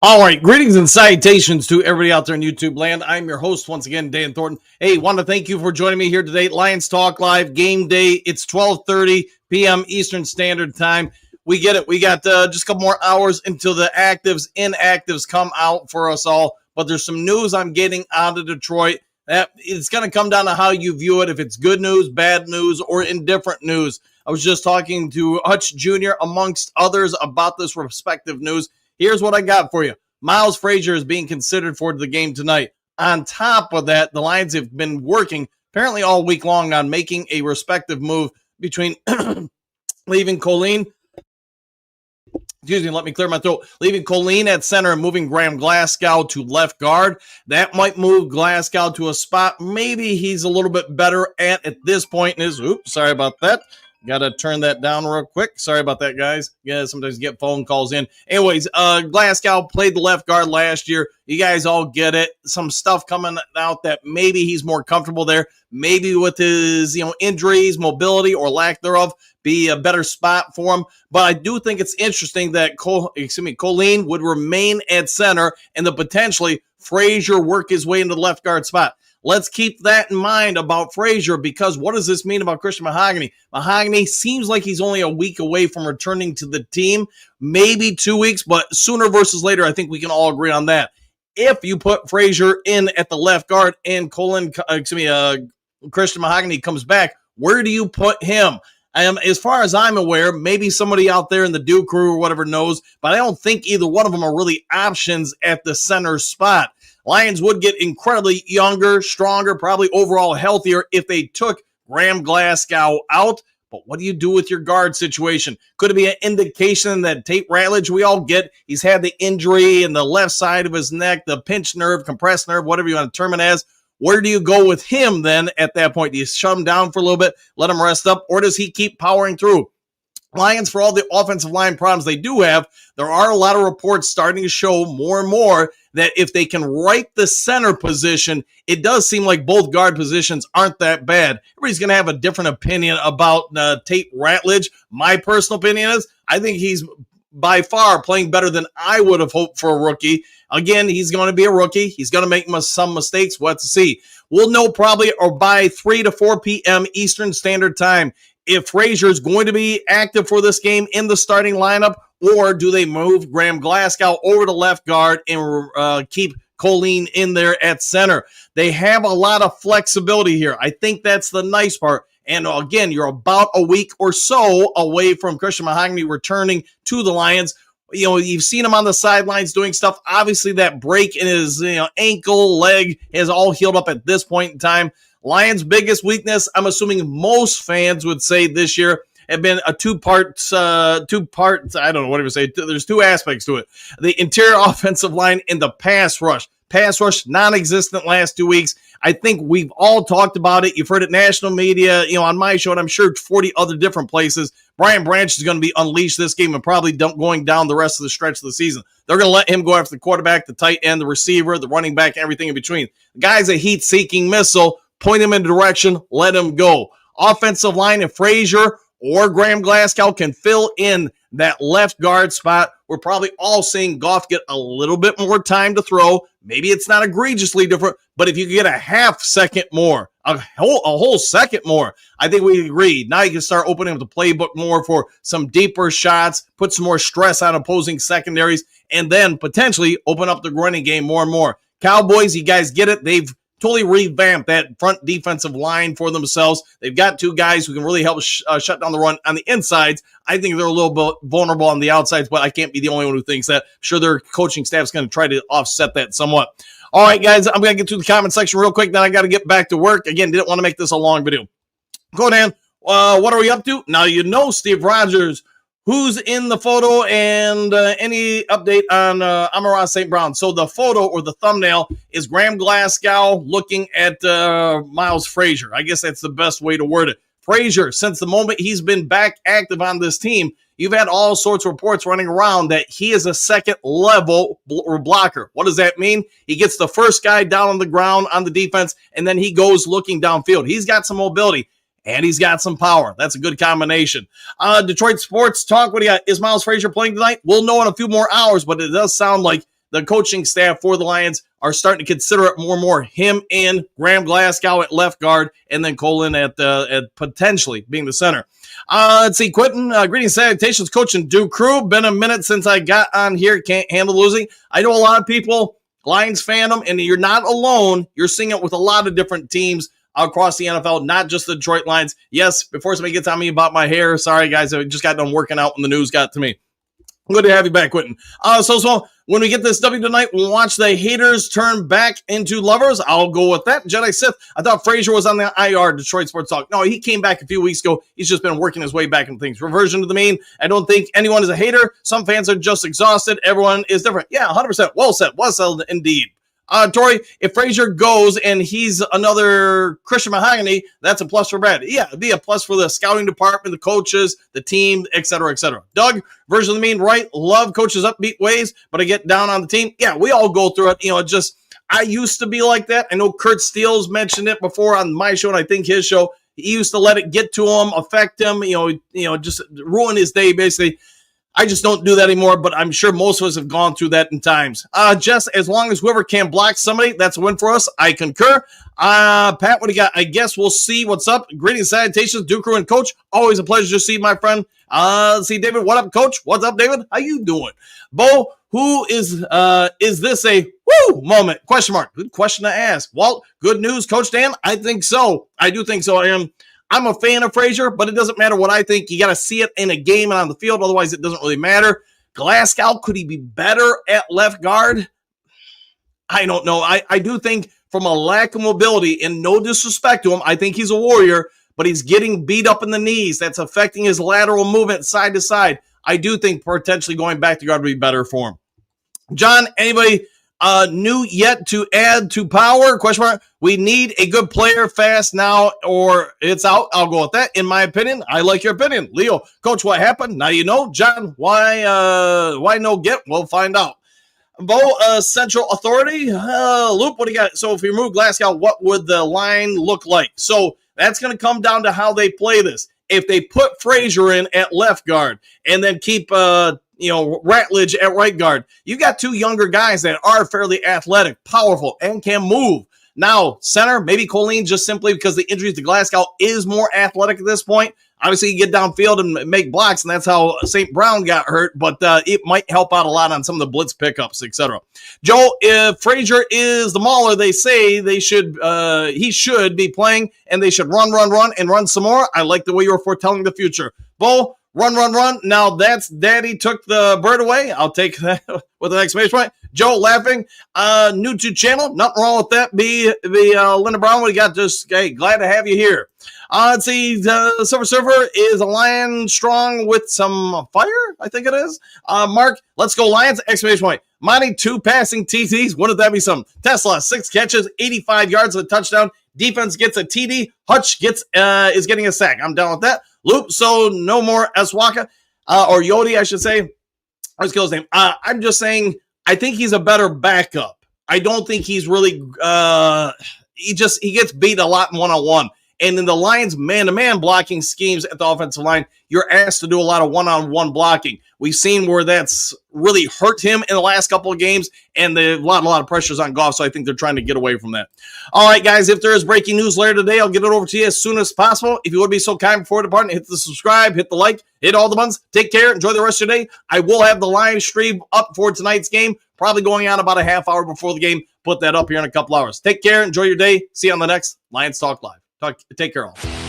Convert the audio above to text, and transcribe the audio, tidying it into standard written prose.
All right, greetings and salutations to everybody out there in YouTube land. I'm your host once again, Dan Thornton. Hey, want to thank you for joining me here today. Lions Talk Live, game day. It's 12:30 p.m. Eastern Standard Time. We get it. We got just a couple more hours until the inactives come out for us all. But there's some news I'm getting out of Detroit. That it's going to come down to how you view it. If it's good news, bad news, or indifferent news. I was just talking to Hutch Jr. amongst others about this respective news. Here's what I got for you. Miles Frazier is being considered for the game tonight. On top of that, the Lions have been working apparently all week long on making a respective move between leaving Colleen. Excuse me, let me clear my throat. Leaving Colleen at center and moving Graham Glasgow to left guard. That might move Glasgow to a spot maybe he's a little bit better at this point in his. Oops, sorry about that. Got to turn that down real quick. Sorry about that, guys. Yeah, sometimes you get phone calls in. Anyways, Glasgow played the left guard last year. You guys all get it. Some stuff coming out that maybe he's more comfortable there. Maybe with his injuries, mobility, or lack thereof, be a better spot for him. But I do think it's interesting that Colleen would remain at center and then potentially Frazier work his way into the left guard spot. Let's keep that in mind about Frazier, because what does this mean about Christian Mahogany? Mahogany seems like he's only a week away from returning to the team, maybe 2 weeks, but sooner versus later, I think we can all agree on that. If you put Frazier in at the left guard and Christian Mahogany comes back, where do you put him? As far as I'm aware, maybe somebody out there in the Duke crew or whatever knows, but I don't think either one of them are really options at the center spot. Lions would get incredibly younger, stronger, probably overall healthier if they took Graham Glasgow out. But what do you do with your guard situation? Could it be an indication that Tate Ratledge, we all get, he's had the injury in the left side of his neck, the pinched nerve, compressed nerve, whatever you want to term it as. Where do you go with him then at that point? Do you shut him down for a little bit, let him rest up, or does he keep powering through? Lions, for all the offensive line problems they do have, there are a lot of reports starting to show more and more that if they can right the center position, it does seem like both guard positions aren't that bad. Everybody's going to have a different opinion about Tate Ratledge. My personal opinion is I think he's by far playing better than I would have hoped for a rookie. Again, he's going to be a rookie. He's going to make some mistakes. We'll have to see. We'll know probably or by 3 to 4 p.m. Eastern Standard Time if Frazier is going to be active for this game in the starting lineup, or do they move Graham Glasgow over to left guard and keep Colleen in there at center? They have a lot of flexibility here. I think that's the nice part. And again, you're about a week or so away from Christian Mahogany returning to the Lions. You've seen him on the sidelines doing stuff. Obviously, that break in his ankle, leg is all healed up at this point in time. Lions' biggest weakness, I'm assuming most fans would say this year, have been a two parts, I don't know, whatever you say. There's two aspects to it. The interior offensive line and the pass rush. Pass rush, non-existent last 2 weeks. I think we've all talked about it. You've heard it national media, on my show, and I'm sure 40 other different places. Brian Branch is going to be unleashed this game and probably going down the rest of the stretch of the season. They're going to let him go after the quarterback, the tight end, the receiver, the running back, everything in between. The guy's a heat-seeking missile. Point him in the direction, let him go. Offensive line, if Frazier or Graham Glasgow can fill in that left guard spot, we're probably all seeing Goff get a little bit more time to throw. Maybe it's not egregiously different, but if you get a half second more, a whole second more, I think we agree. Now you can start opening up the playbook more for some deeper shots, put some more stress on opposing secondaries, and then potentially open up the running game more and more. Cowboys, you guys get it. They've totally revamped that front defensive line for themselves. They've got two guys who can really help shut down the run on the insides. I think they're a little bit vulnerable on the outsides, but I can't be the only one who thinks that. I'm sure their coaching staff is going to try to offset that somewhat. All right, guys, I'm going to get to the comment section real quick. Then I got to get back to work. Again, didn't want to make this a long video. Go, Dan. What are we up to? Now, Steve Rogers, who's in the photo, and any update on Amon-Ra St. Brown. So the photo or the thumbnail is Graham Glasgow looking at Miles Frazier. I guess that's the best way to word it. Frazier, since the moment he's been back active on this team, you've had all sorts of reports running around that he is a second-level blocker. What does that mean? He gets the first guy down on the ground on the defense, and then he goes looking downfield. He's got some mobility. And he's got some power. That's a good combination. Detroit Sports Talk, what do you got? Is Miles Frazier playing tonight? We'll know in a few more hours, but it does sound like the coaching staff for the Lions are starting to consider it more and more. Him and Graham Glasgow at left guard, and then Colin at potentially being the center. Let's see, Quentin, greetings, salutations, Coach and Duke Crew. Been a minute since I got on here. Can't handle losing. I know a lot of people, Lions fandom, and you're not alone. You're seeing it with a lot of different teams across the NFL, not just the Detroit Lions. Yes, before somebody gets on me about my hair, sorry, guys, I just got done working out when the news got to me. Good to have you back, Quentin. So when we get this W tonight, we'll watch the haters turn back into lovers. I'll go with that. Jedi Sith, I thought Frazier was on the IR, Detroit Sports Talk. No, he came back a few weeks ago. He's just been working his way back into things. Reversion to the mean. I don't think anyone is a hater. Some fans are just exhausted. Everyone is different. Yeah, 100%. Well said. Well said indeed. Tori, if Frazier goes and he's another Christian Mahogany, that's a plus for Brad. Yeah, it'd be a plus for the scouting department, the coaches, the team, et cetera, et cetera. Doug, version of the mean, right? Love coaches' upbeat ways, but I get down on the team. Yeah, we all go through it. I used to be like that. I know Kurt Steele's mentioned it before on my show, and I think his show. He used to let it get to him, affect him, just ruin his day, basically. I just don't do that anymore, but I'm sure most of us have gone through that in times. Jess, as long as whoever can block somebody, that's a win for us. I concur. Pat, what do you got? I guess we'll see what's up. Greetings, salutations, Duke Crew and Coach. Always a pleasure to see my friend. Let's see, David. What up, Coach? What's up, David? How you doing? Bo, who is this a woo moment? Question mark. Good question to ask. Walt, good news, Coach Dan? I think so. I do think so. I'm a fan of Frazier, but it doesn't matter what I think. You got to see it in a game and on the field. Otherwise, it doesn't really matter. Glasgow, could he be better at left guard? I don't know. I do think from a lack of mobility, and no disrespect to him, I think he's a warrior, but he's getting beat up in the knees. That's affecting his lateral movement side to side. I do think potentially going back to guard would be better for him. John, anybody new yet to add to power? Question mark. We need a good player fast now or it's out. I'll go with that. In my opinion, I like your opinion. Leo, Coach, what happened? Now you know. John, why no get? We'll find out. Bo, Central Authority. Loop, what do you got? So if you remove Glasgow, what would the line look like? So that's going to come down to how they play this. If they put Frazier in at left guard and then keep Ratledge at right guard, you got two younger guys that are fairly athletic, powerful, and can move. Now, center, maybe Colleen, just simply because the injuries to Glasgow is more athletic at this point. Obviously, you get downfield and make blocks, and that's how St. Brown got hurt, but it might help out a lot on some of the blitz pickups, etc. Joe, if Frazier is the mauler, they say he should be playing, and they should run some more. I like the way you were foretelling the future. Bo, run. Now that's Daddy took the bird away. I'll take that with an exclamation point. Joe laughing. New to channel. Nothing wrong with that. Be Linda Brown. We got just glad to have you here. Let's see. The Silver Surfer is a lion strong with some fire. I think it is. Mark, let's go Lions. Exclamation point. Monty, 2 passing TDs. Wouldn't that be some? Tesla, 6 catches, 85 yards, a touchdown. Defense gets a TD. Hutch is getting a sack. I'm down with that. Loop, so no more Eswaka, or Yodi, I should say. Let's kill his name. I'm just saying, I think he's a better backup. I don't think he's really, he gets beat a lot in one-on-one. And in the Lions' man-to-man blocking schemes at the offensive line, you're asked to do a lot of one-on-one blocking. We've seen where that's really hurt him in the last couple of games, and a lot of pressures on Goff, so I think they're trying to get away from that. All right, guys, if there is breaking news later today, I'll get it over to you as soon as possible. If you would be so kind before departing, hit the subscribe, hit the like, hit all the buttons. Take care. Enjoy the rest of your day. I will have the live stream up for tonight's game, probably going on about a half hour before the game. Put that up here in a couple hours. Take care. Enjoy your day. See you on the next Lions Talk Live. Take care all.